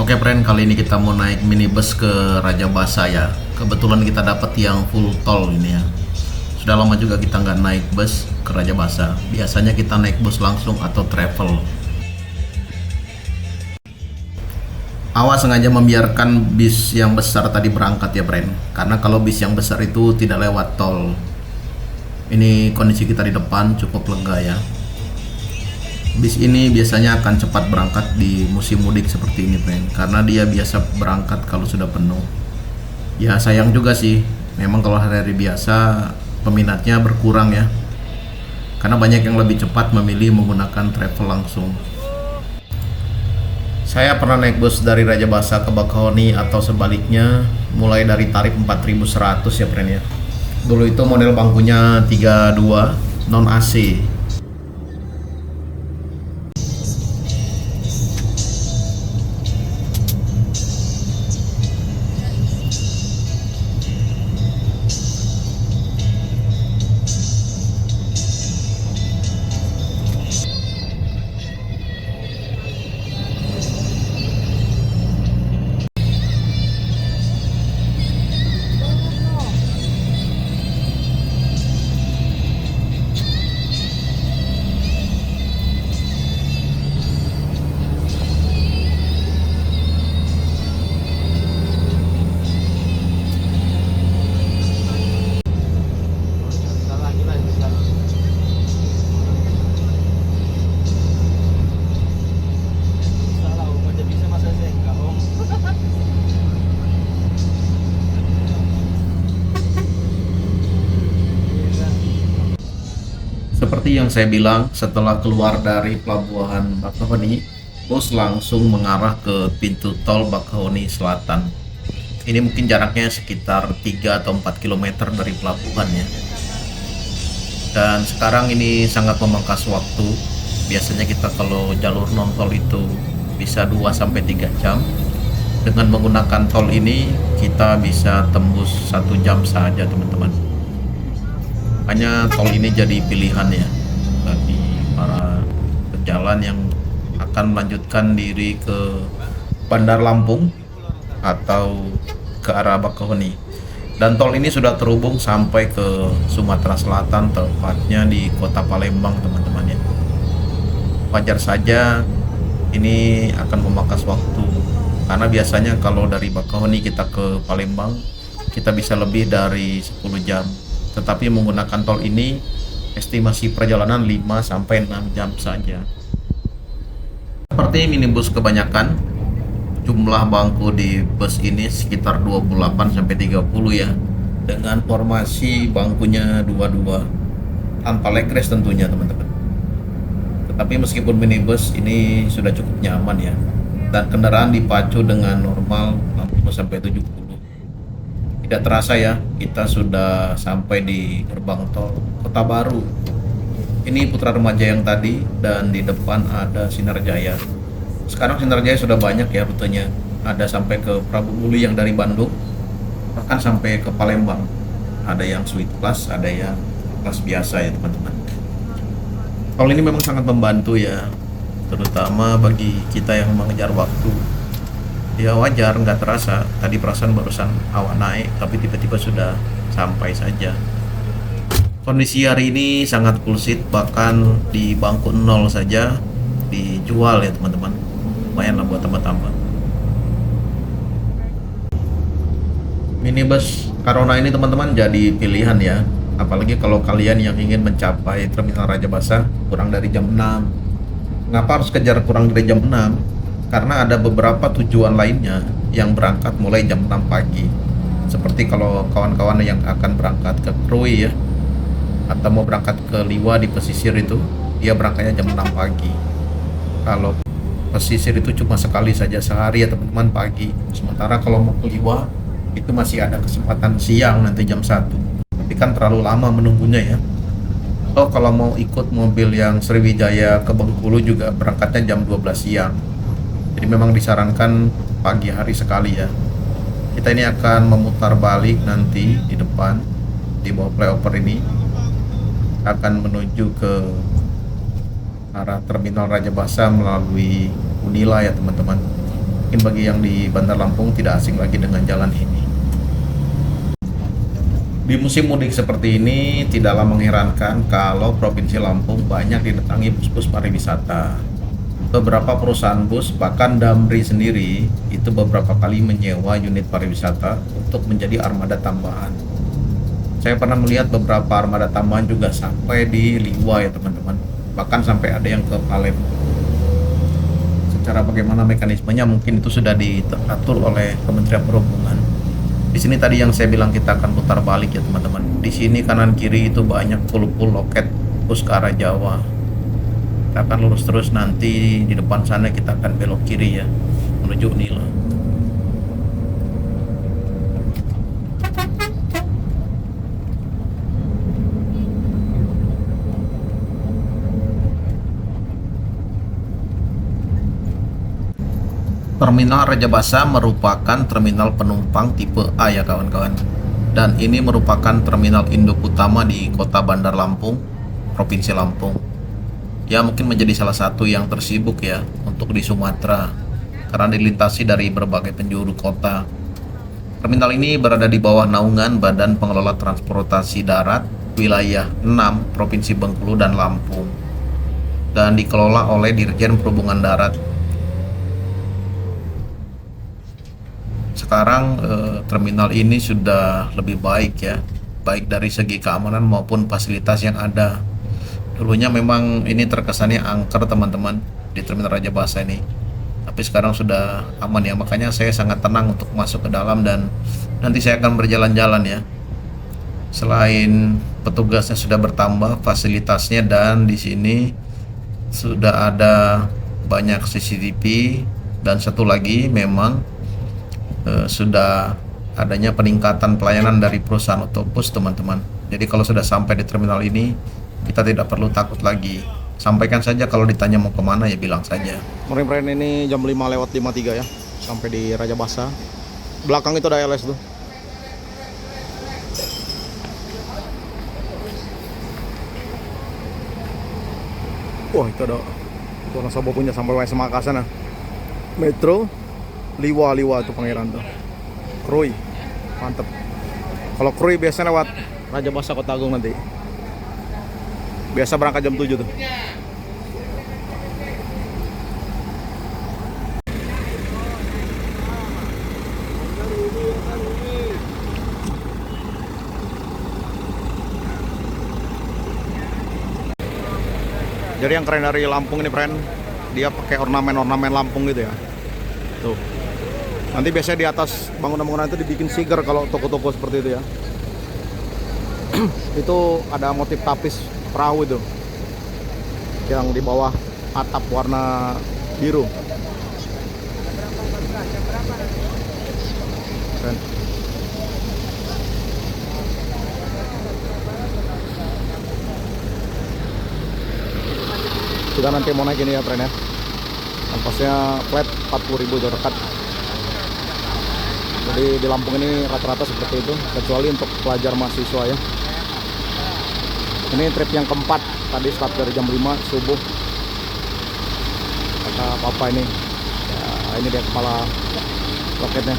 Oke friend, kali ini kita mau naik minibus ke Raja Basa ya. Kebetulan kita dapat yang full tol ini ya. Sudah lama juga kita nggak naik bus ke Raja Basa. Biasanya kita naik bus langsung atau travel. Awas sengaja membiarkan bis yang besar tadi berangkat ya friend. Karena kalau bis yang besar itu tidak lewat tol. Ini kondisi kita di depan cukup lega ya. Bis ini biasanya akan cepat berangkat di musim mudik seperti ini, friend, karena dia biasa berangkat kalau sudah penuh. Ya sayang juga sih, memang kalau hari-hari biasa peminatnya berkurang ya, karena banyak yang lebih cepat memilih menggunakan travel langsung. Saya pernah naik bus dari Raja Basa ke Bakahoni atau sebaliknya, mulai dari tarif 4.100 ya, friend ya. Dulu itu model bangkunya 32 non AC. Seperti yang saya bilang, setelah keluar dari pelabuhan Bakahoni, bus langsung mengarah ke pintu tol Bakahoni Selatan. Ini mungkin jaraknya sekitar 3 atau 4 km dari pelabuhan ya. Dan sekarang ini sangat memangkas waktu. Biasanya kita kalau jalur non tol itu bisa 2 sampai 3 jam. Dengan menggunakan tol ini kita bisa tembus 1 jam saja, teman-teman. Hanya tol ini jadi pilihan ya bagi para pejalan yang akan melanjutkan diri ke Bandar Lampung atau ke arah Bakahoni. Dan tol ini sudah terhubung sampai ke Sumatera Selatan, tepatnya di kota Palembang, teman-teman ya. Wajar saja ini akan memangkas waktu, karena biasanya kalau dari Bakahoni kita ke Palembang kita bisa lebih dari 10 jam. Tetapi menggunakan tol ini estimasi perjalanan 5 sampai 6 jam saja. Seperti minibus kebanyakan, jumlah bangku di bus ini sekitar 28 sampai 30 ya. Dengan formasi bangkunya 22 tanpa legress tentunya, teman-teman. Tetapi meskipun minibus ini sudah cukup nyaman ya. Dan kendaraan dipacu dengan normal 60 sampai 70. Tidak terasa ya, kita sudah sampai di gerbang tol Kota Baru. Ini Putra Remaja yang tadi, dan di depan ada Sinar Jaya. Sekarang Sinar Jaya sudah banyak ya rutenya. Ada sampai ke Prabu Muli yang dari Bandung, bahkan sampai ke Palembang. Ada yang Suite Plus, ada yang kelas biasa ya, teman-teman. Tol ini memang sangat membantu ya, terutama bagi kita yang mengejar waktu. Ya wajar, nggak terasa. Tadi perasaan barusan awak naik, tapi tiba-tiba sudah sampai saja. Kondisi hari ini sangat full seat, bahkan di bangku 0 saja dijual ya, teman-teman. Lumayan lah buat tambah-tambah. Minibus Carona ini, teman-teman, jadi pilihan ya. Apalagi kalau kalian yang ingin mencapai Terminal Raja Basa kurang dari jam 6. Ngapa harus kejar kurang dari jam 6? Karena ada beberapa tujuan lainnya yang berangkat mulai jam 6 pagi. Seperti kalau kawan-kawan yang akan berangkat ke Krui ya, atau mau berangkat ke Liwa di pesisir itu, dia berangkatnya jam 6 pagi. Kalau pesisir itu cuma sekali saja sehari ya, teman-teman, pagi. Sementara kalau mau ke Liwa itu masih ada kesempatan siang nanti jam 1. Tapi kan terlalu lama menunggunya ya. Oh, kalau mau ikut mobil yang Sriwijaya ke Bengkulu juga berangkatnya jam 12 siang. Jadi memang disarankan pagi hari sekali ya. Kita ini akan memutar balik nanti di depan, di bawah flyover ini, akan menuju ke arah Terminal Raja Basa melalui Unila ya, teman-teman. Mungkin bagi yang di Bandar Lampung tidak asing lagi dengan jalan ini. Di musim mudik seperti ini tidaklah mengherankan kalau Provinsi Lampung banyak didatangi bus-bus pariwisata. Beberapa perusahaan bus, bahkan Damri sendiri, itu beberapa kali menyewa unit pariwisata untuk menjadi armada tambahan. Saya pernah melihat beberapa armada tambahan juga sampai di Liwa ya teman-teman. Bahkan sampai ada yang ke Palembang. Secara bagaimana mekanismenya mungkin itu sudah diatur oleh Kementerian Perhubungan. Di sini tadi yang saya bilang kita akan putar balik ya teman-teman. Di sini kanan kiri itu banyak full loket bus ke arah Jawa. Kita akan lurus terus, nanti di depan sana kita akan belok kiri ya menuju Unila. Terminal Raja Basa merupakan terminal penumpang tipe A ya kawan-kawan. Dan ini merupakan terminal induk utama di kota Bandar Lampung, Provinsi Lampung. Ya mungkin menjadi salah satu yang tersibuk ya untuk di Sumatera, karena dilintasi dari berbagai penjuru kota. Terminal ini berada di bawah naungan Badan Pengelola Transportasi Darat Wilayah 6 Provinsi Bengkulu dan Lampung, dan dikelola oleh Dirjen Perhubungan Darat. Sekarang terminal ini sudah lebih baik ya, baik dari segi keamanan maupun fasilitas yang ada. Dulunya memang ini terkesannya angker teman-teman di Terminal Raja Basa ini, tapi sekarang sudah aman ya, makanya saya sangat tenang untuk masuk ke dalam dan nanti saya akan berjalan-jalan ya. Selain petugasnya sudah bertambah fasilitasnya, dan di sini sudah ada banyak CCTV, dan satu lagi memang sudah adanya peningkatan pelayanan dari perusahaan otobus teman-teman. Jadi kalau sudah sampai di terminal ini kita tidak perlu takut lagi. Sampaikan saja kalau ditanya mau kemana ya bilang saja. Morning friend, ini jam 5:53 ya, sampai di Raja Basa. Belakang itu ada LS tuh. Wah itu ada, itu orang Sobo punya sampai WS Makassar nah. Metro Liwa tuh Pangeran tuh. Krui, mantep. Kalau Krui biasanya lewat Raja Basa Kota Agung nanti. Biasa berangkat jam 7 tuh. Jadi yang keren dari Lampung ini friend, dia pakai ornamen-ornamen Lampung gitu ya. Tuh. Nanti biasanya di atas bangunan-bangunan itu dibikin siger kalau toko-toko seperti itu ya. Itu ada motif tapis perahu itu yang di bawah atap warna biru. Keren. Kita nanti mau naik ini ya friend ya. Ongkosnya flat 40.000 dekat. Jadi di Lampung ini rata-rata seperti itu, kecuali untuk pelajar mahasiswa ya. Ini trip yang keempat, tadi start dari jam 5 subuh. Kata papa ini, ya ini dia kepala loketnya.